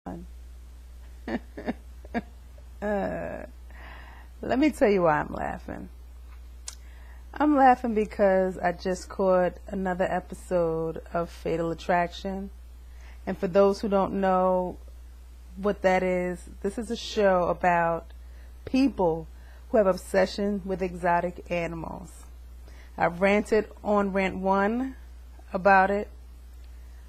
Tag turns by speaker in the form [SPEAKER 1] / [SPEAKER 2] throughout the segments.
[SPEAKER 1] Let me tell you why I'm laughing. I'm laughing because I just caught another episode of Fatal Attraction. And for those who don't know what that is, this is a show about people who have obsession with exotic animals. I ranted on Rant 1 about it.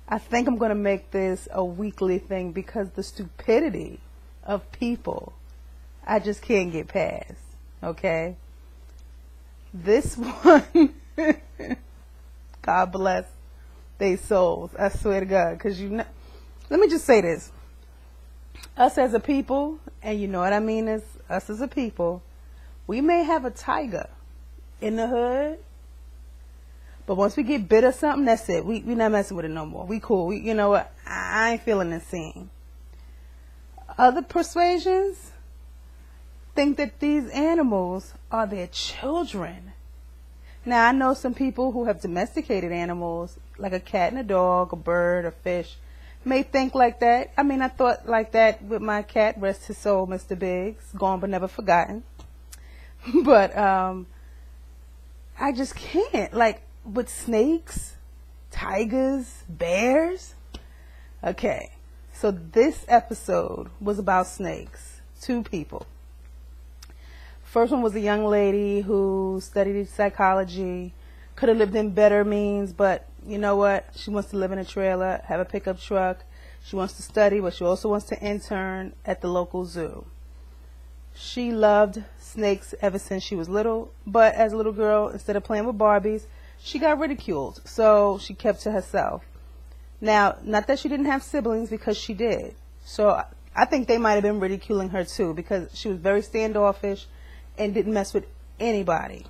[SPEAKER 1] I think I'm going to make this a weekly thing because the stupidity of people, I just can't get past. Okay? This one, God bless their souls. I swear to God. Because let me just say this. Us as a people, and you know what I mean is us as a people, we may have a tiger in the hood, but once we get bit or something, that's it. We not messing with it no more. We cool. You know what? I ain't feeling the scene. Other persuasions think that these animals are their children. Now, I know some people who have domesticated animals, like a cat and a dog, a bird, a fish, may think like that. I mean, I thought like that with my cat, rest his soul, Mr. Biggs, gone but never forgotten. But I just can't. Like, with snakes, tigers, bears. Okay, so this episode was about snakes. Two people. First one was a young lady who studied psychology, could have lived in better means, but you know what? She wants to live in a trailer, have a pickup truck. She wants to study, but she also wants to intern at the local zoo. She loved snakes ever since she was little, but as a little girl, instead of playing with Barbies, she got ridiculed, so she kept to herself. Now, not that she didn't have siblings, because she did. So I think they might have been ridiculing her too, because she was very standoffish and didn't mess with anybody.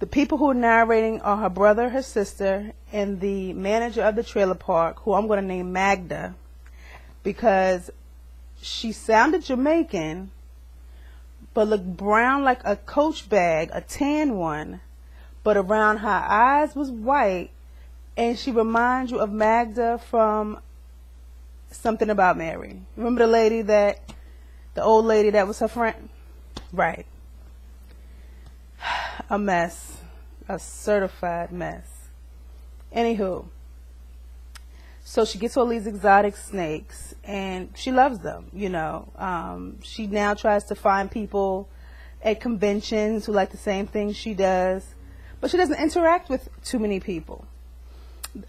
[SPEAKER 1] The people who are narrating are her brother, her sister, and the manager of the trailer park, who I'm going to name Magda, because she sounded Jamaican, but looked brown like a Coach bag, a tan one, but around her eyes was white, and she reminds you of Magda from Something About Mary. Remember the old lady that was her friend? Right. A mess. A certified mess. Anywho, so she gets all these exotic snakes, and she loves them, you know. She now tries to find people at conventions who like the same things she does, but she doesn't interact with too many people.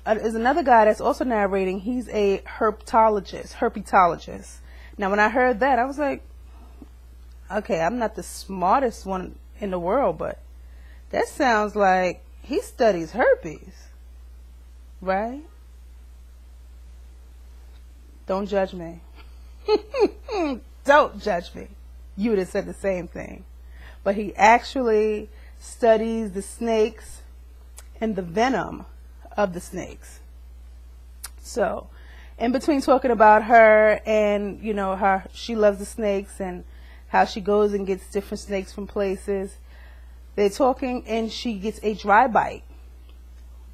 [SPEAKER 1] There's another guy that's also narrating. He's a herpetologist. Now, when I heard that, I was like, okay, I'm not the smartest one in the world, but that sounds like he studies herpes, right? Don't judge me. Don't judge me. You would have said the same thing. But he actually studies the snakes and the venom of the snakes. So, in between talking about her and, you know, how she loves the snakes and how she goes and gets different snakes from places, they're talking and she gets a dry bite.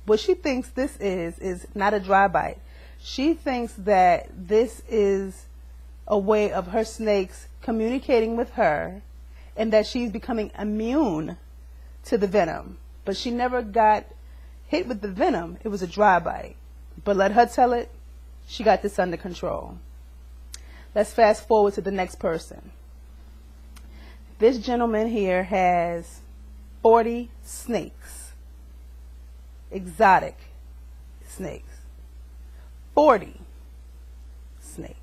[SPEAKER 1] What she thinks this is not a dry bite. She thinks that this is a way of her snakes communicating with her and that she's becoming immune to the venom. But she never got hit with the venom. It was a dry bite. But let her tell it, she got this under control. Let's fast forward to the next person. This gentleman here has 40 snakes. Exotic snakes. 40 snakes.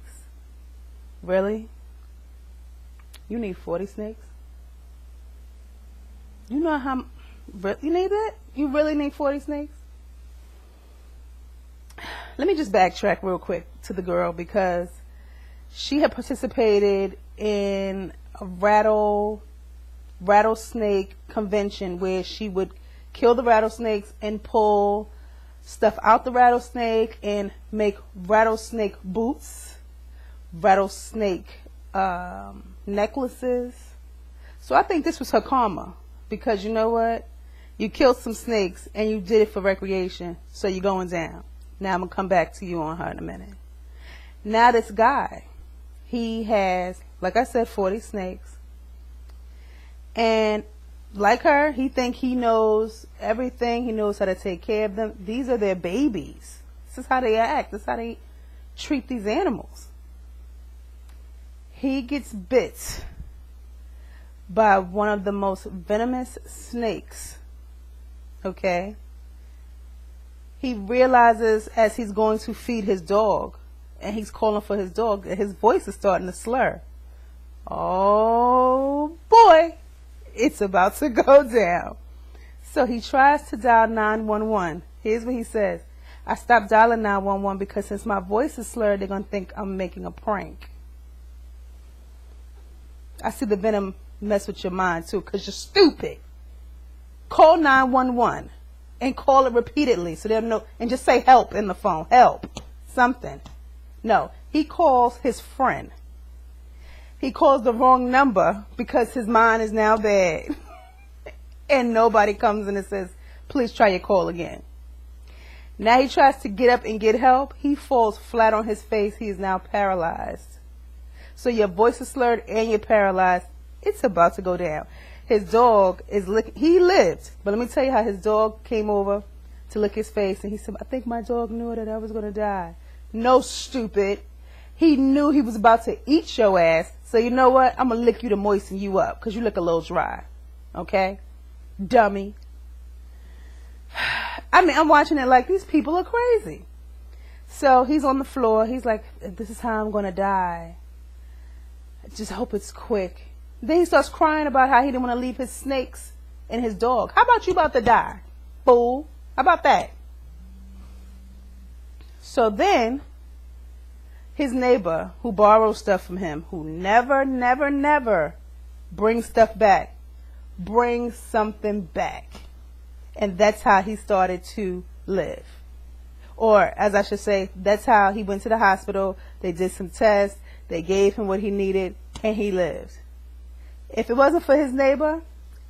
[SPEAKER 1] Really? You need 40 snakes? You know how... You need that? You really need 40 snakes? Let me just backtrack real quick to the girl, because she had participated in a rattlesnake convention where she would kill the rattlesnakes and pull stuff out the rattlesnake and make rattlesnake boots, rattlesnake necklaces. So I think this was her karma, because you know what? You killed some snakes and you did it for recreation, so you're going down. Now I'm going to come back to you on her in a minute. Now this guy, he has, like I said, 40 snakes. And like her, he think he knows everything. He knows how to take care of them. These are their babies. This is how they act. This is how they treat these animals. He gets bit by one of the most venomous snakes. Okay? He realizes as he's going to feed his dog, and he's calling for his dog, his voice is starting to slur. Oh boy, it's about to go down. So he tries to dial 911. Here's what he says. I stopped dialing 911 because since my voice is slurred, they're going to think I'm making a prank. I see the venom mess with your mind too, because you're stupid. Call 911 and call it repeatedly so they'll know, and just say help in the phone. Help. Something. No, he calls his friend. He calls the wrong number because his mind is now bad. And nobody comes in and says, please try your call again. Now he tries to get up and get help. He falls flat on his face. He is now paralyzed. So your voice is slurred and you're paralyzed. It's about to go down. His dog is licking. He lived. But let me tell you how his dog came over to lick his face. And he said, I think my dog knew that I was going to die. No, stupid. He knew he was about to eat your ass. So you know what? I'm going to lick you to moisten you up because you look a little dry. Okay? Dummy. I mean, I'm watching it like these people are crazy. So he's on the floor. He's like, this is how I'm going to die. I just hope it's quick. Then he starts crying about how he didn't want to leave his snakes and his dog. How about you about to die, fool? How about that? So then his neighbor who borrows stuff from him, who never brings stuff back, brings something back. And that's how he started to live. Or, as I should say, that's how he went to the hospital. They did some tests. They gave him what he needed, and he lived. If it wasn't for his neighbor,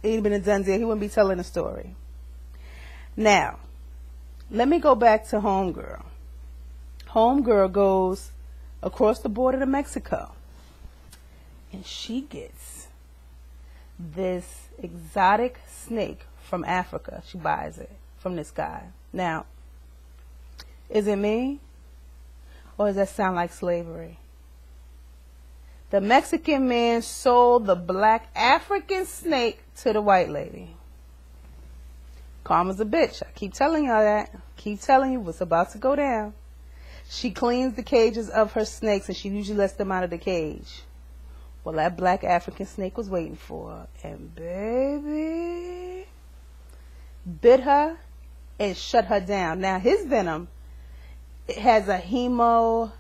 [SPEAKER 1] it'd been a done deal. He wouldn't be telling the story. Now, let me go back to Homegirl. Homegirl goes across the border to Mexico, and she gets this exotic snake from Africa. She buys it from this guy. Now, is it me? Or does that sound like slavery? The Mexican man sold the black African snake to the white lady. Karma's a bitch. I keep telling y'all that. Keep telling you what's about to go down. She cleans the cages of her snakes and she usually lets them out of the cage. Well, that black African snake was waiting for her. And baby, bit her and shut her down. Now, his venom, it has a hemoglobin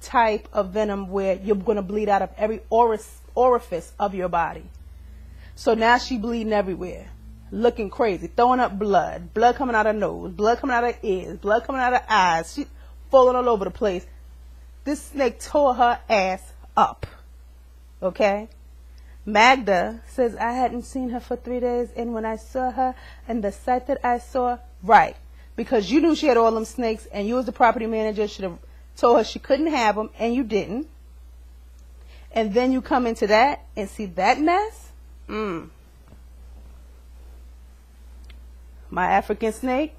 [SPEAKER 1] type of venom where you're going to bleed out of every orifice of your body. So now she bleeding everywhere, looking crazy, throwing up blood coming out her nose, blood coming out her ears, blood coming out her eyes. She falling all over the place. This snake tore her ass up. Okay? Magda says, I hadn't seen her for 3 days, and when I saw her and the sight that I saw, right, because you knew she had all them snakes and you as the property manager should have told her she couldn't have them, and you didn't. And then you come into that and see that mess? My African snake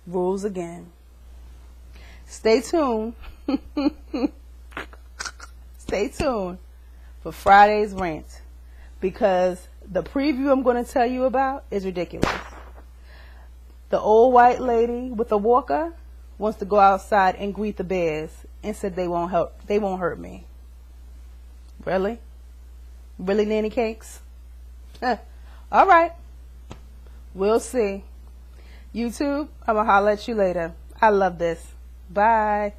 [SPEAKER 1] rules again. Stay tuned. Stay tuned for Friday's rant, because the preview I'm going to tell you about is ridiculous. The old white lady with a walker wants to go outside and greet the bears and said they won't hurt me. Really? Really, nanny cakes? All right. We'll see. YouTube, I'm going to holler at you later. I love this. Bye.